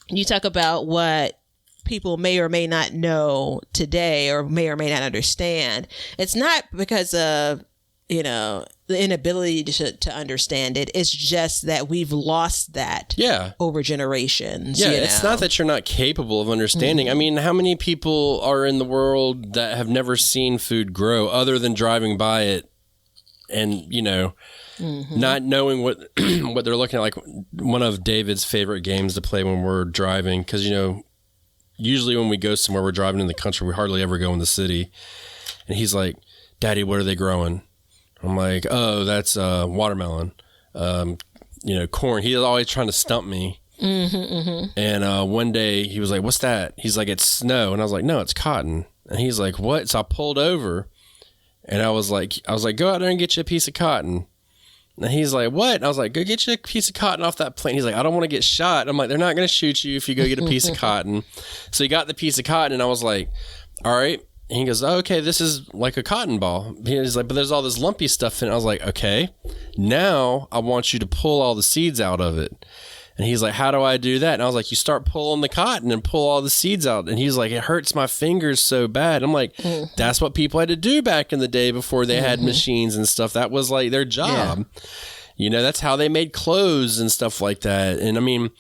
[SPEAKER 3] you talk about what people may or may not know today or may not understand. It's not because of, the inability to understand it. It's just that we've lost that over generations.
[SPEAKER 1] Yeah, it's not that you're not capable of understanding. I mean, how many people are in the world that have never seen food grow other than driving by it and, not knowing what what they're looking at? Like, one of David's favorite games to play when we're driving, because, usually when we go somewhere, we're driving in the country, we hardly ever go in the city. And he's like, Daddy, what are they growing? I'm like, oh, that's watermelon, corn. He's always trying to stump me. And one day he was like, what's that? He's like, it's snow. And I was like, no, it's cotton. And he's like, what? So I pulled over and I was like, go out there and get you a piece of cotton. And he's like, what? And I was like, go get you a piece of cotton off that plane. He's like, I don't want to get shot. I'm like, they're not going to shoot you if you go get a piece of cotton. So he got the piece of cotton and I was like, all right. And he goes, oh, okay, this is like a cotton ball. He's like, but there's all this lumpy stuff in it. I was like, okay, now I want you to pull all the seeds out of it. And he's like, how do I do that? And I was like, you start pulling the cotton and pull all the seeds out. And he's like, it hurts my fingers so bad. I'm like, that's what people had to do back in the day before they had machines and stuff. That was like their job. Yeah. That's how they made clothes and stuff like that. And I mean,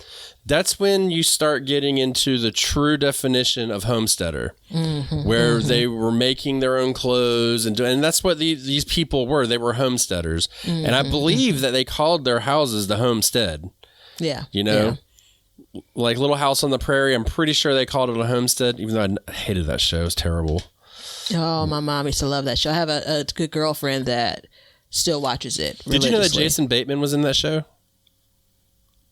[SPEAKER 1] that's when you start getting into the true definition of homesteader, where they were making their own clothes and that's what these people were. They were homesteaders. And I believe that they called their houses the homestead.
[SPEAKER 3] Yeah.
[SPEAKER 1] Like Little House on the Prairie. I'm pretty sure they called it a homestead, even though I hated that show. It was terrible.
[SPEAKER 3] Oh, my mom used to love that show. I have a good girlfriend that still watches it.
[SPEAKER 1] Did you know that Jason Bateman was in that show?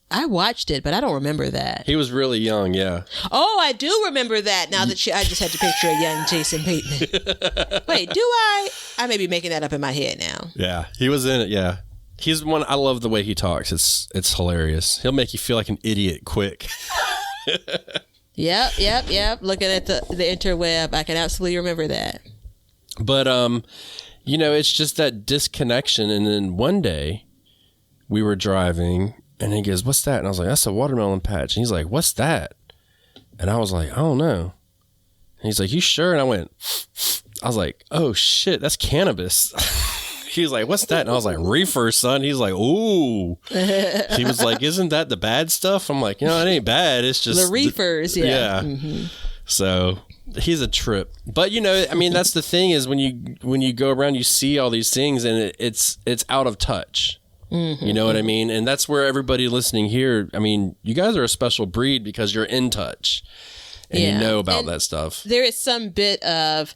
[SPEAKER 3] I watched it, but I don't remember that.
[SPEAKER 1] He was really young, yeah.
[SPEAKER 3] Oh, I do remember that. Now that I just had to picture a young Jason Bateman. Wait, do I? I may be making that up in my head now.
[SPEAKER 1] Yeah, he was in it, yeah. He's one, I love the way he talks. It's hilarious. He'll make you feel like an idiot quick.
[SPEAKER 3] Yep. Looking at the interweb, I can absolutely remember that.
[SPEAKER 1] But, it's just that disconnection. And then one day we were driving and he goes, what's that? And I was like, that's a watermelon patch. And he's like, what's that? And I was like, I don't know. And he's like, you sure? And I was like, oh shit, that's cannabis. He was like, what's that? And I was like, reefer, son. He's like, ooh. He was like, isn't that the bad stuff? I'm like, it ain't bad. It's just
[SPEAKER 3] the reefers. Yeah.
[SPEAKER 1] So he's a trip. But, that's the thing is when you go around, you see all these things and it's out of touch. You know what I mean? And that's where everybody listening here, you guys are a special breed because you're in touch and you know about that stuff.
[SPEAKER 3] There is some bit of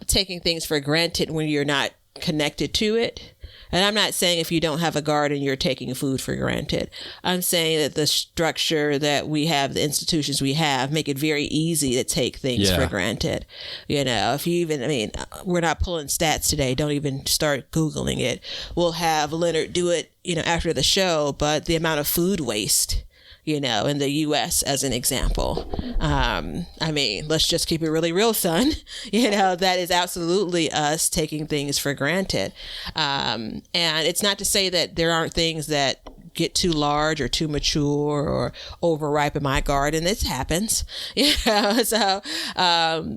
[SPEAKER 3] taking things for granted when you're not connected to it. And I'm not saying if you don't have a garden, you're taking food for granted. I'm saying that the structure that we have, the institutions we have, make it very easy to take things for granted. If you even, we're not pulling stats today. Don't even start Googling it. We'll have Leonard do it, after the show, but the amount of food waste, in the U.S. as an example. Let's just keep it really real, son. That is absolutely us taking things for granted. And it's not to say that there aren't things that get too large or too mature or overripe in my garden. This happens. So,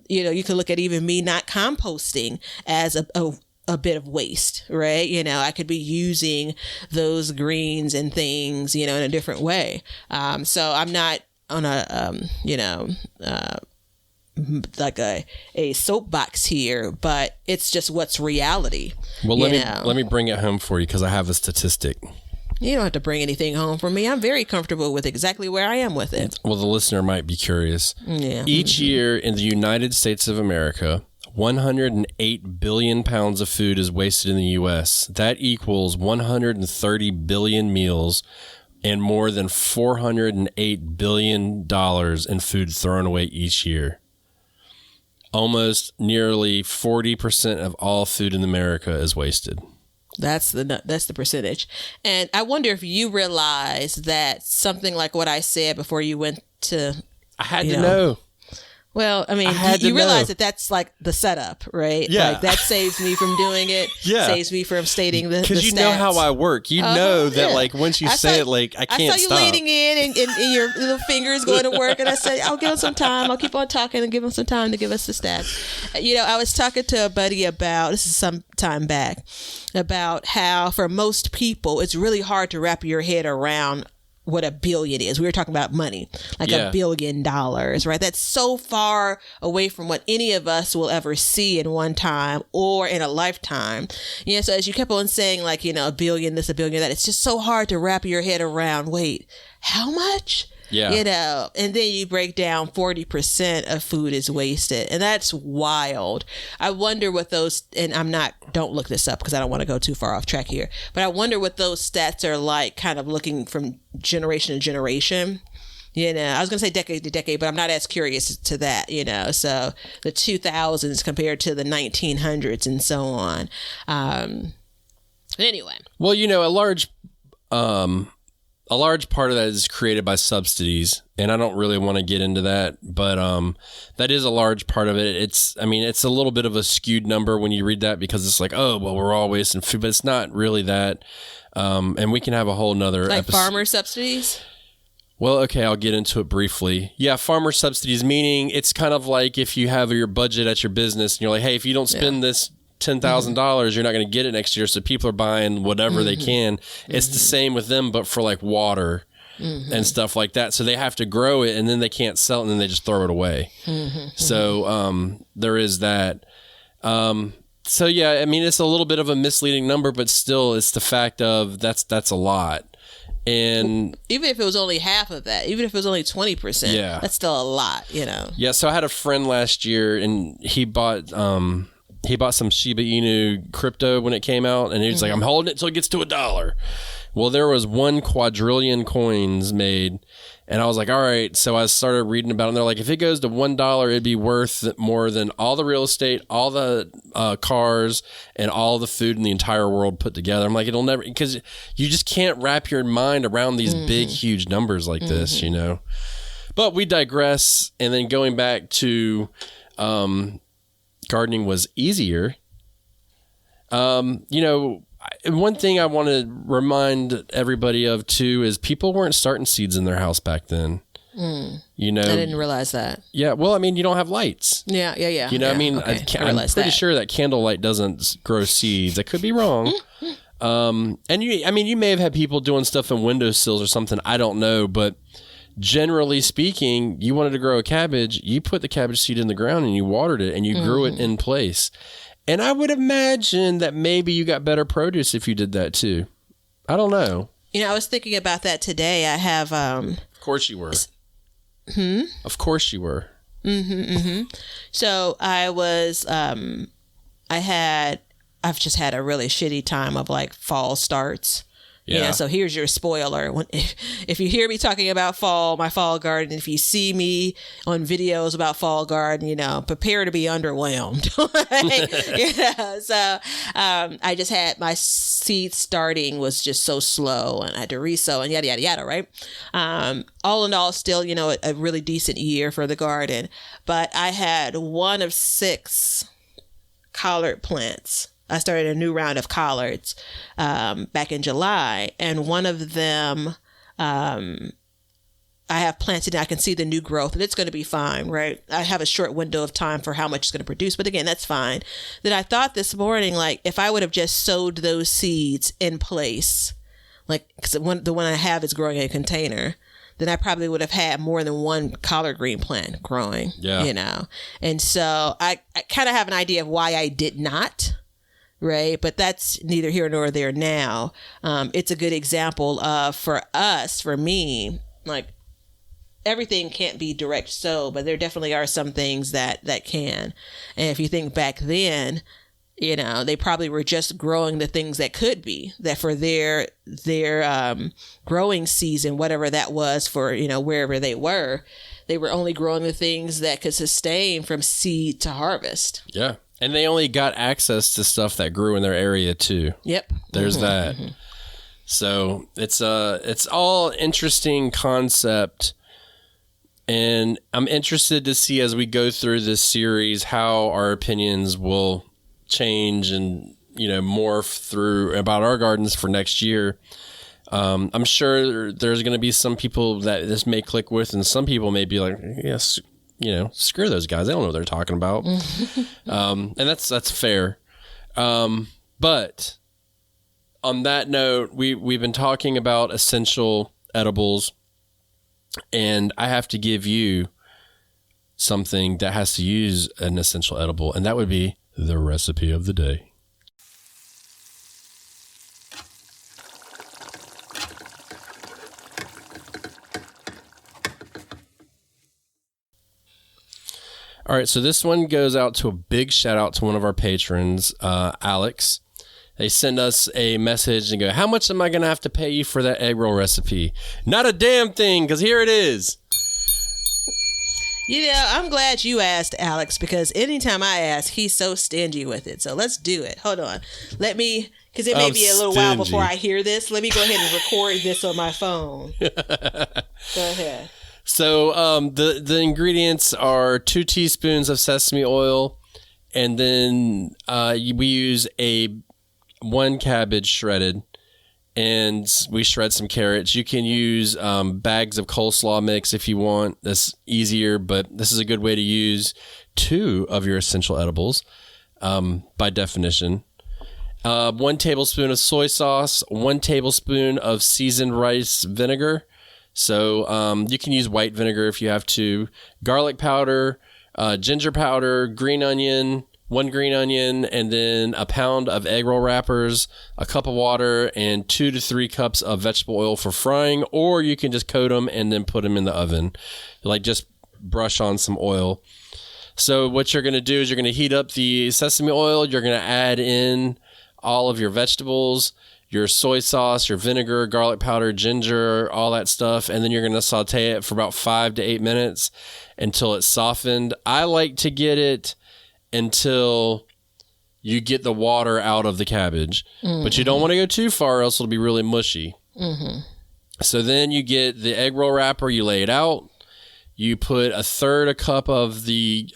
[SPEAKER 3] you can look at even me not composting as a bit of waste, right? I could be using those greens and things, in a different way. So I'm not on like a soapbox here, but it's just what's reality.
[SPEAKER 1] Well, let me bring it home for you because I have a statistic.
[SPEAKER 3] You don't have to bring anything home for me. I'm very comfortable with exactly where I am with it.
[SPEAKER 1] Well, the listener might be curious.
[SPEAKER 3] Yeah.
[SPEAKER 1] Each year in the United States of America, 108 billion pounds of food is wasted in the U.S. That equals 130 billion meals and more than $408 billion in food thrown away each year. Almost nearly 40% of all food in America is wasted.
[SPEAKER 3] That's the percentage. And I wonder if you realize that something like what I said before you went to...
[SPEAKER 1] I had to know.
[SPEAKER 3] Well, I mean, you realize that that's like the setup, right?
[SPEAKER 1] Yeah.
[SPEAKER 3] Like that saves me from doing it.
[SPEAKER 1] Yeah.
[SPEAKER 3] Saves me from stating the
[SPEAKER 1] Because you
[SPEAKER 3] stats.
[SPEAKER 1] know how I work. You know that like once you say it, like I can't stop.
[SPEAKER 3] I saw you leaning in and your little fingers going to work. And I said, I'll give him some time. I'll keep on talking and give him some time to give us the stats. You know, I was talking to a buddy about, this is some time back, about how for most people, it's really hard to wrap your head around what a billion is. We were talking about money, like $1 billion, right? That's so far away from what any of us will ever see in one time or in a lifetime. You know, so as you kept on saying, like, you know, $1 billion, this, $1 billion, that, it's just so hard to wrap your head around, wait, how much?
[SPEAKER 1] Yeah.
[SPEAKER 3] You know, and then you break down 40% of food is wasted. And that's wild. I wonder what those, and don't look this up because I don't want to go too far off track here, but I wonder what those stats are like, kind of looking from generation to generation. You know, I was going to say decade to decade, but I'm not as curious to that, you know. So the 2000s compared to the 1900s and so on. Anyway.
[SPEAKER 1] Well, you know, a large part of that is created by subsidies, and I don't really want to get into that, but that is a large part of it. It's a little bit of a skewed number when you read that because it's like, oh, well, we're all wasting food, but it's not really that. And we can have a whole nother
[SPEAKER 3] like
[SPEAKER 1] episode.
[SPEAKER 3] Farmer subsidies? Well,
[SPEAKER 1] okay, I'll get into it briefly. Yeah, farmer subsidies, meaning it's kind of like if you have your budget at your business and you're like, hey, if you don't spend this $10,000, you're not going to get it next year. So people are buying whatever they can. It's the same with them, but for like water and stuff like that. So they have to grow it and then they can't sell it and then they just throw it away. So there is that. So yeah, I mean, it's a little bit of a misleading number, but still it's the fact of that's a lot. And
[SPEAKER 3] even if it was only half of that, even if it was only 20%, that's still a lot, you know?
[SPEAKER 1] Yeah. So I had a friend last year and he bought some Shiba Inu crypto when it came out, and he was like, I'm holding it till it gets to $1. Well, there was 1 quadrillion coins made, and I was like, all right. So I started reading about it, and they're like, if it goes to $1, it'd be worth more than all the real estate, all the cars, and all the food in the entire world put together. I'm like, it'll never, because you just can't wrap your mind around these big, huge numbers like this, you know. But we digress, and then going back to gardening was easier. You know, one thing I want to remind everybody of too is people weren't starting seeds in their house back then. You know,
[SPEAKER 3] I didn't realize that.
[SPEAKER 1] Yeah, well, I mean, you don't have lights.
[SPEAKER 3] Yeah.
[SPEAKER 1] You know, I mean,
[SPEAKER 3] okay.
[SPEAKER 1] I'm pretty sure that candlelight doesn't grow seeds. I could be wrong. And you may have had people doing stuff in windowsills or something. I don't know, but generally speaking, you wanted to grow a cabbage, you put the cabbage seed in the ground and you watered it and you grew it in place. And I would imagine that maybe you got better produce if you did that too. I don't know.
[SPEAKER 3] You know, I was thinking about that today. I have... Of
[SPEAKER 1] course you were. Of course you were.
[SPEAKER 3] So I was... I've just had a really shitty time of like fall starts. Yeah. So here's your spoiler. If you hear me talking about my fall garden, if you see me on videos about fall garden, you know, prepare to be underwhelmed. So I just had my seed starting was just so slow, and I had to resow and yada, yada, yada, right? All in all, still, you know, a really decent year for the garden. But I had 1 of 6 collard plants. I started a new round of collards back in July, and one of them I have planted and I can see the new growth, and it's going to be fine, right? I have a short window of time for how much it's going to produce, but again, that's fine. Then I thought this morning, like, if I would have just sowed those seeds in place, like, because the one I have is growing in a container, then I probably would have had more than 1 collard green plant growing, you know? And so I kind of have an idea of why I did not. Right. But that's neither here nor there now. It's a good example of, for me, like, everything can't be direct sow, but there definitely are some things that can. And if you think back then, you know, they probably were just growing the things that could be, that for their growing season, whatever that was for, you know, wherever they were only growing the things that could sustain from seed to harvest.
[SPEAKER 1] Yeah. And they only got access to stuff that grew in their area too.
[SPEAKER 3] Yep.
[SPEAKER 1] There's that. So it's all interesting concept. And I'm interested to see as we go through this series how our opinions will change and, morph through about our gardens for next year. I'm sure there's going to be some people that this may click with, and some people may be like, yes, screw those guys. They don't know what they're talking about. And that's fair. But on that note, we've been talking about essential edibles, and I have to give you something that has to use an essential edible, and that would be the recipe of the day. All right, so this one goes out to a big shout out to one of our patrons, Alex. They send us a message and go, how much am I going to have to pay you for that egg roll recipe? Not a damn thing, because here it is.
[SPEAKER 3] I'm glad you asked, Alex, because anytime I ask, he's so stingy with it. So let's do it. Hold on. Because it may be a little while before I hear this. Let me go ahead and record this on my phone. Go ahead.
[SPEAKER 1] So the ingredients are 2 teaspoons of sesame oil, and then we use 1 cabbage shredded, and we shred some carrots. You can use bags of coleslaw mix if you want. That's easier, but this is a good way to use 2 of your essential edibles by definition. 1 tablespoon of soy sauce, 1 tablespoon of seasoned rice vinegar. So you can use white vinegar if you have to. Garlic powder, ginger powder, green onion, 1 green onion, and then a pound of egg roll wrappers, a cup of water, and 2 to 3 cups of vegetable oil for frying. Or you can just coat them and then put them in the oven. Just brush on some oil. So what you're going to do is you're going to heat up the sesame oil. You're going to add in all of your vegetables, your soy sauce, your vinegar, garlic powder, ginger, all that stuff. And then you're going to saute it for about 5 to 8 minutes until it's softened. I like to get it until you get the water out of the cabbage. Mm-hmm. But you don't want to go too far, or else it'll be really mushy. Mm-hmm. So then you get the egg roll wrapper, you lay it out. You put 1/3 a cup of the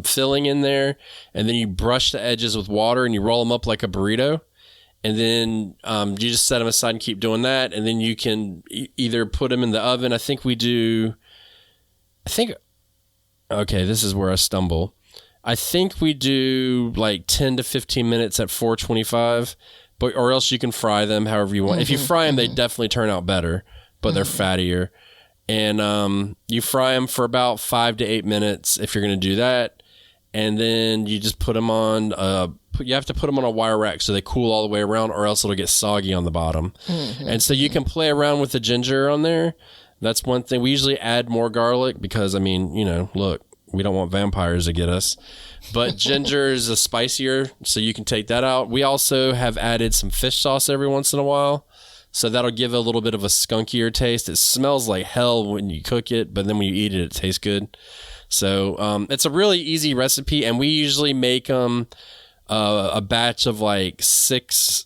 [SPEAKER 1] filling in there, and then you brush the edges with water and you roll them up like a burrito. And then you just set them aside and keep doing that. And then you can either put them in the oven. Okay, this is where I stumble. I think we do like 10 to 15 minutes at 425, or else you can fry them however you want. Mm-hmm. If you fry them, they definitely turn out better, but they're fattier. And you fry them for about 5 to 8 minutes if you're going to do that. And then you just put them on, you have to put them on a wire rack so they cool all the way around, or else it'll get soggy on the bottom. Mm-hmm. And so you can play around with the ginger on there. That's one thing. We usually add more garlic because, look, we don't want vampires to get us. But ginger is a spicier, so you can take that out. We also have added some fish sauce every once in a while. So that'll give it a little bit of a skunkier taste. It smells like hell when you cook it, but then when you eat it, it tastes good. So it's a really easy recipe, and we usually make a batch of like 6.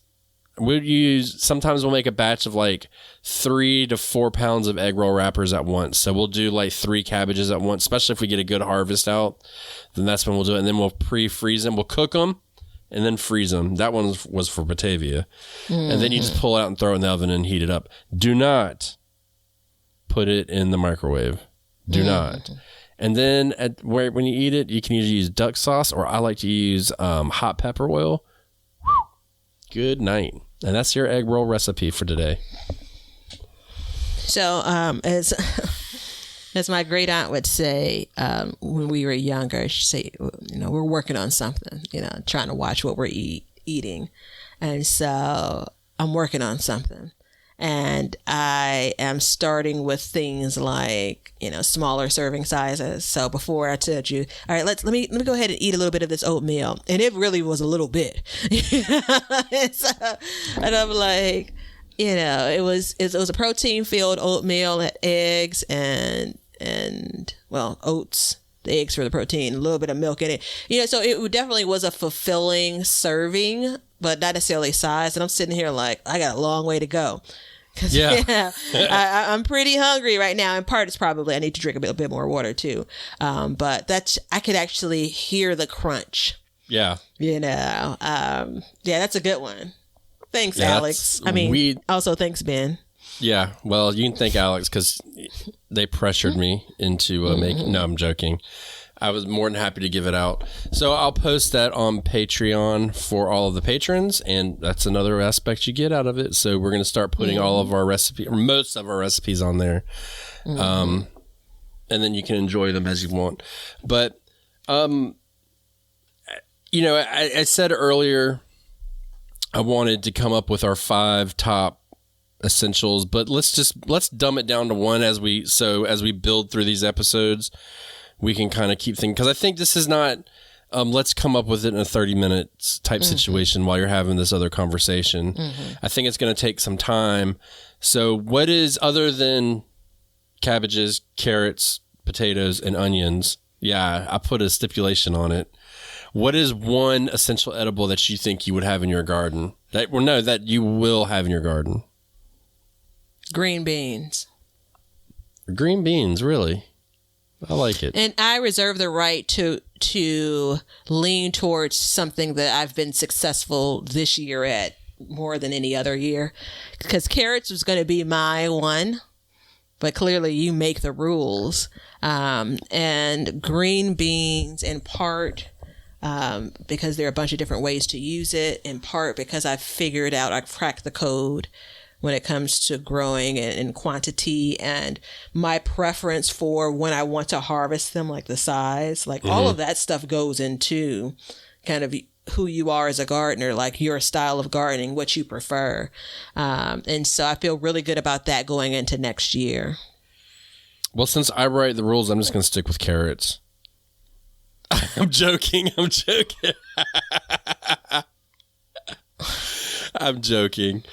[SPEAKER 1] Sometimes we'll make a batch of like 3 to 4 pounds of egg roll wrappers at once. So we'll do like 3 cabbages at once, especially if we get a good harvest out. Then that's when we'll do it, and then we'll pre-freeze them. We'll cook them and then freeze them. That one was for Batavia. Mm-hmm. And then you just pull it out and throw it in the oven and heat it up. Do not put it in the microwave. Do not. And then when you eat it, you can either use duck sauce, or I like to use hot pepper oil. Good night. And that's your egg roll recipe for today. So
[SPEAKER 3] as my great aunt would say, when we were younger, she'd say, we're working on something, trying to watch what we're eating. And so I'm working on something. And I am starting with things like, smaller serving sizes. So before I told you, all right, let me go ahead and eat a little bit of this oatmeal. And it really was a little bit. And I'm like, it was a protein filled oatmeal, had eggs and oats. the eggs for the protein, a little bit of milk in it. So it definitely was a fulfilling serving, but not necessarily size. And I'm sitting here like, I got a long way to go.
[SPEAKER 1] Yeah.
[SPEAKER 3] I'm pretty hungry right now. In part, it's probably I need to drink a bit more water too. But I could actually hear the crunch.
[SPEAKER 1] Yeah.
[SPEAKER 3] That's a good one. Thanks, Alex. Also thanks, Ben.
[SPEAKER 1] Yeah. Well, you can thank Alex because they pressured me into making. No, I'm joking. I was more than happy to give it out. So I'll post that on Patreon for all of the patrons, and that's another aspect you get out of it. So we're going to start putting all of our recipes, or most of our recipes on there. And then you can enjoy them as you want. But, I said earlier I wanted to come up with our 5 top essentials, but let's dumb it down to one as we build through these episodes. We can kind of keep thinking, because I think this is not, let's come up with it in a 30 minutes type situation while you're having this other conversation. I think it's going to take some time. So what is, other than cabbages, carrots, potatoes, and onions? Yeah, I put a stipulation on it. What is one essential edible that you think you would have in your garden? That you will have in your garden?
[SPEAKER 3] Green beans.
[SPEAKER 1] Green beans, really? I like it.
[SPEAKER 3] And I reserve the right to lean towards something that I've been successful this year at more than any other year. Because carrots was going to be my one, but clearly you make the rules. And green beans, in part because there are a bunch of different ways to use it, in part because I've cracked the code when it comes to growing in quantity and my preference for when I want to harvest them, like the size, like all of that stuff goes into kind of who you are as a gardener, like your style of gardening, what you prefer. And so I feel really good about that going into next year.
[SPEAKER 1] Well, since I write the rules, I'm just going to stick with carrots. I'm joking. I'm joking.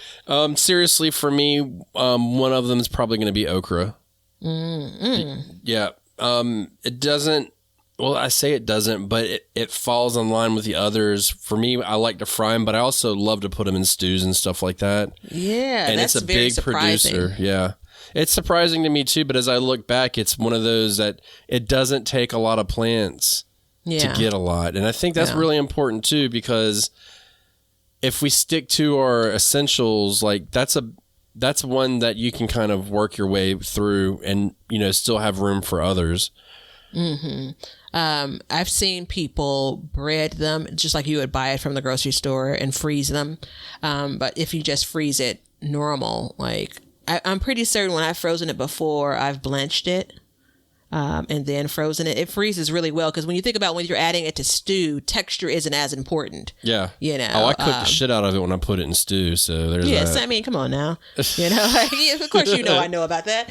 [SPEAKER 1] Seriously, for me, one of them is probably going to be okra. Yeah. It doesn't, well, I say it doesn't, but it falls in line with the others. For me, I like to fry them, but I also love to put them in stews and stuff like that.
[SPEAKER 3] Yeah.
[SPEAKER 1] And
[SPEAKER 3] that's
[SPEAKER 1] it's a big producer. Yeah. It's surprising to me too, but as I look back, it's one of those that it doesn't take a lot of plants to get a lot. And I think that's really important too, because if we stick to our essentials, like that's one that you can kind of work your way through and, still have room for others.
[SPEAKER 3] I've seen people bread them just like you would buy it from the grocery store and freeze them. But if you just freeze it normal, like I'm pretty certain when I've frozen it before, I've blanched it. And then frozen it. It freezes really well because when you think about when you're adding it to stew, texture isn't as important.
[SPEAKER 1] Yeah. I cook the shit out of it when I put it in stew. So there's that.
[SPEAKER 3] I mean, come on now. Of course I know about that.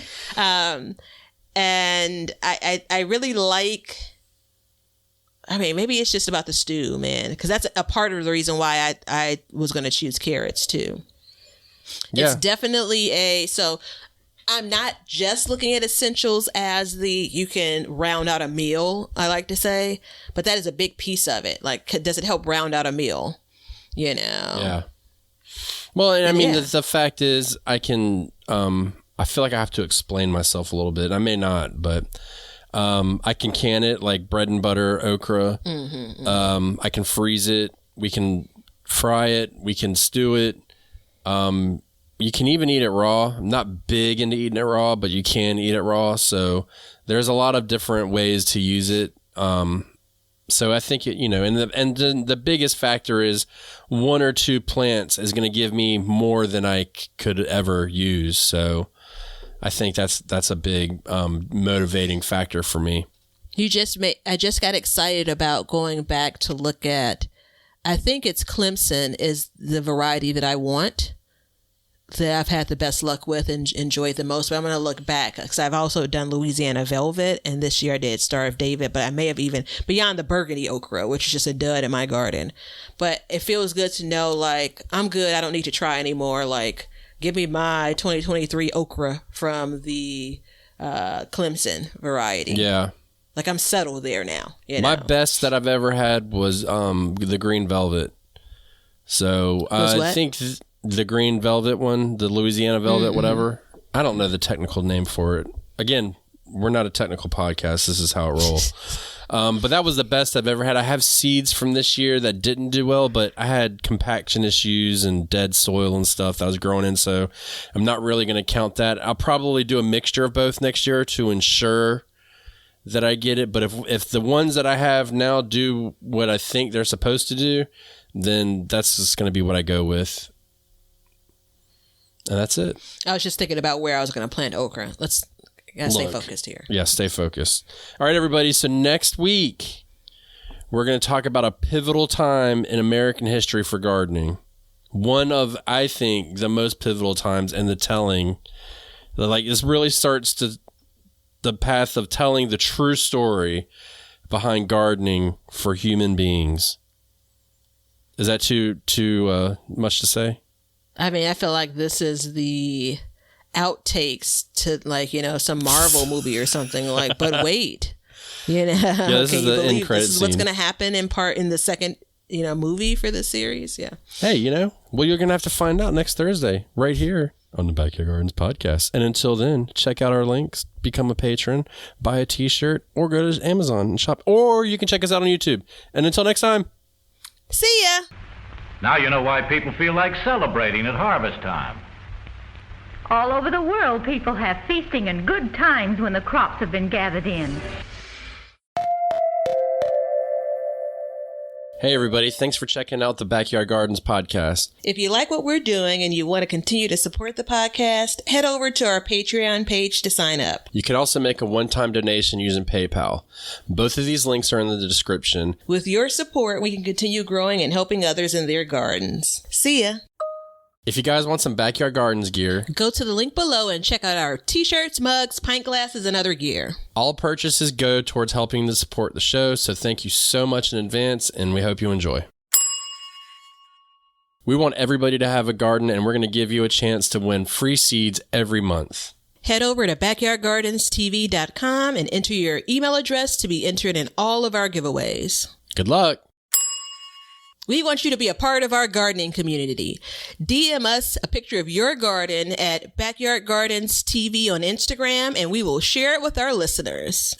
[SPEAKER 3] And I really like. I mean, maybe it's just about the stew, man, because that's a part of the reason why I was going to choose carrots too. Yeah. It's definitely so. I'm not just looking at essentials as you can round out a meal, I like to say, but that is a big piece of it. Like, does it help round out a meal? Yeah.
[SPEAKER 1] Well, and I mean, the fact is I can, I feel like I have to explain myself a little bit. I may not, but I can it like bread and butter, okra. I can freeze it. We can fry it. We can stew it. You can even eat it raw. I'm not big into eating it raw, but you can eat it raw. So there's a lot of different ways to use it. So I think and the biggest factor is 1 or 2 plants is going to give me more than I could ever use. So I think that's a big motivating factor for me.
[SPEAKER 3] I just got excited about going back to look at. I think it's Clemson is the variety that I want, that I've had the best luck with and enjoyed the most. But I'm going to look back because I've also done Louisiana Velvet, and this year I did Star of David, but I may have even beyond the burgundy okra, which is just a dud in my garden. But it feels good to know, like, I'm good. I don't need to try anymore. Like, give me my 2023 okra from the Clemson variety.
[SPEAKER 1] Yeah.
[SPEAKER 3] Like I'm settled there now.
[SPEAKER 1] My best that I've ever had was the green velvet. So I think the green velvet one, the Louisiana velvet, whatever. I don't know the technical name for it. Again, we're not a technical podcast. This is how it rolls. But that was the best I've ever had. I have seeds from this year that didn't do well, but I had compaction issues and dead soil and stuff that I was growing in. So I'm not really going to count that. I'll probably do a mixture of both next year to ensure that I get it. But if the ones that I have now do what I think they're supposed to do, then that's just going to be what I go with. And that's it.
[SPEAKER 3] I was just thinking about where I was going to plant okra. Gotta stay focused here.
[SPEAKER 1] Yeah, stay focused. All right, everybody. So next week, we're going to talk about a pivotal time in American history for gardening. One of, I think, the most pivotal times in the telling. Like, this really starts to the path of telling the true story behind gardening for human beings. Is that too much to say?
[SPEAKER 3] I mean, I feel like this is the outtakes to, like, some Marvel movie or something. Like, but wait,
[SPEAKER 1] yeah, this is the end credit
[SPEAKER 3] this is what's going to happen in the second movie for this series. Yeah.
[SPEAKER 1] Hey, well, you're going to have to find out next Thursday right here on the Backyard Gardens podcast. And until then, check out our links, become a patron, buy a t-shirt, or go to Amazon and shop, or you can check us out on YouTube. And until next time,
[SPEAKER 3] see ya.
[SPEAKER 2] Now you know why people feel like celebrating at harvest time.
[SPEAKER 4] All over the world, people have feasting and good times when the crops have been gathered in.
[SPEAKER 1] Hey, everybody. Thanks for checking out the Backyard Gardens podcast.
[SPEAKER 3] If you like what we're doing and you want to continue to support the podcast, head over to our Patreon page to sign up.
[SPEAKER 1] You can also make a one-time donation using PayPal. Both of these links are in the description.
[SPEAKER 3] With your support, we can continue growing and helping others in their gardens. See ya.
[SPEAKER 1] If you guys want some Backyard Gardens gear,
[SPEAKER 3] go to the link below and check out our t-shirts, mugs, pint glasses, and other gear.
[SPEAKER 1] All purchases go towards helping to support the show, so thank you so much in advance, and we hope you enjoy. We want everybody to have a garden, and we're going to give you a chance to win free seeds every month.
[SPEAKER 3] Head over to backyardgardenstv.com and enter your email address to be entered in all of our giveaways.
[SPEAKER 1] Good luck.
[SPEAKER 3] We want you to be a part of our gardening community. DM us a picture of your garden at Backyard Gardens TV on Instagram, and we will share it with our listeners.